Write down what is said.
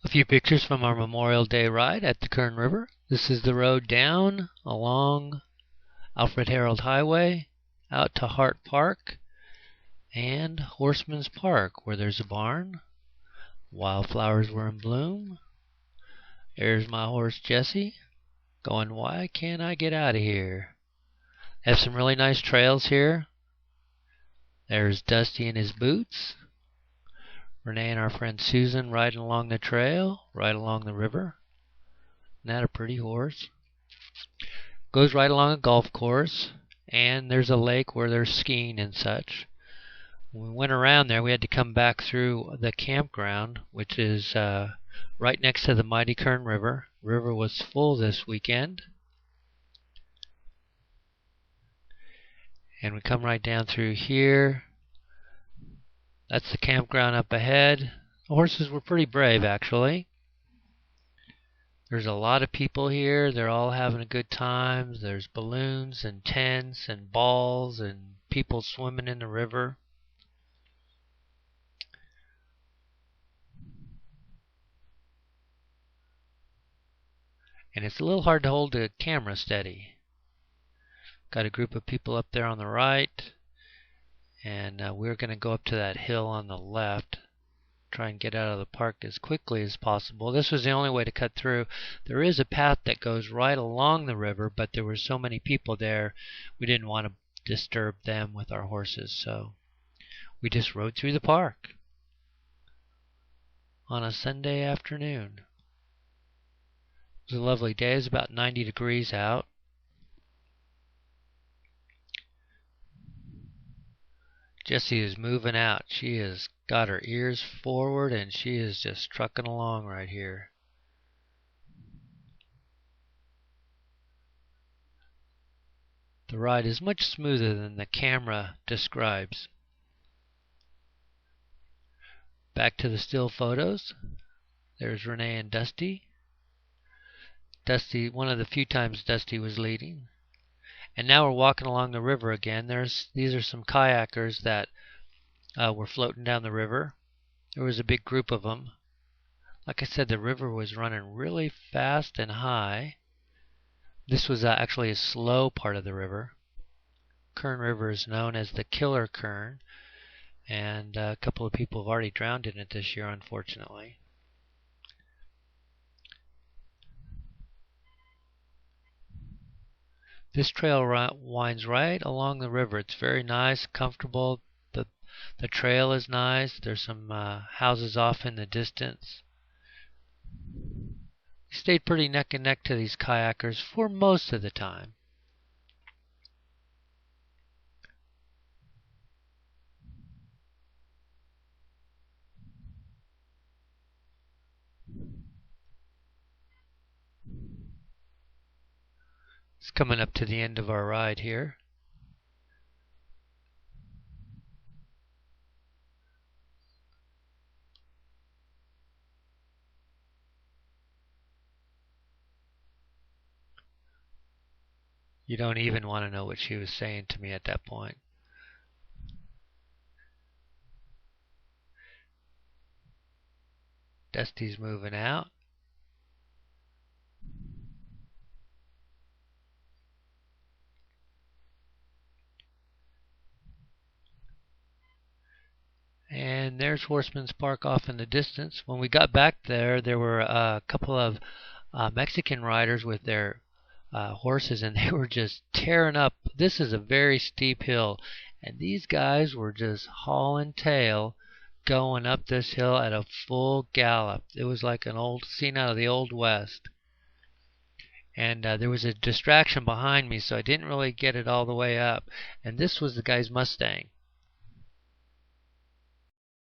A few pictures from our Memorial Day ride at the Kern River. This is the road down along Alfred Harold Highway out to Hart Park and Horseman's Park, where there's a barn. Wildflowers were in bloom. There's my horse Jesse going, why can't I get out of here? Have some really nice trails here. There's Dusty in his boots. Renee and our friend Susan riding along the trail, right along the river. Isn't that a pretty horse? Goes right along a golf course, and there's a lake where there's skiing and such. When we went around there, we had to come back through the campground, which is right next to the mighty Kern River. The river was full this weekend. And we come right down through here. That's the campground up ahead. The horses were pretty brave, actually. There's a lot of people here. They're all having a good time. There's balloons and tents and balls and people swimming in the river. And it's a little hard to hold the camera steady. Got a group of people up there on the right, and we're going to go up to that hill on the left, try and get out of the park as quickly as possible. This was the only way to cut through. There is a path that goes right along the river, but there were so many people there, we didn't want to disturb them with our horses, so we just rode through the park on a Sunday afternoon. It was a lovely day. It was about 90 degrees out. Jessie is moving out. She has got her ears forward and she is just trucking along right here. The ride is much smoother than the camera describes. Back to the still photos. There's Renee and Dusty. Dusty, one of the few times Dusty was leading. And now we're walking along the river again. These are some kayakers that were floating down the river. There was a big group of them. Like I said, the river was running really fast and high. This was actually a slow part of the river. Kern River is known as the Killer Kern, and a couple of people have already drowned in it this year, unfortunately. This trail winds right along the river. It's very nice, comfortable. The trail is nice. There's some houses off in the distance. We stayed pretty neck and neck to these kayakers for most of the time. It's coming up to the end of our ride here. You don't even want to know what she was saying to me at that point. Dusty's moving out. And there's Horseman's Park off in the distance. When we got back there, there were a couple of Mexican riders with their horses, and they were just tearing up. This is a very steep hill, and these guys were just hauling tail going up this hill at a full gallop. It was like an old scene out of the Old West. And there was a distraction behind me, so I didn't really get it all the way up. And this was the guy's Mustang.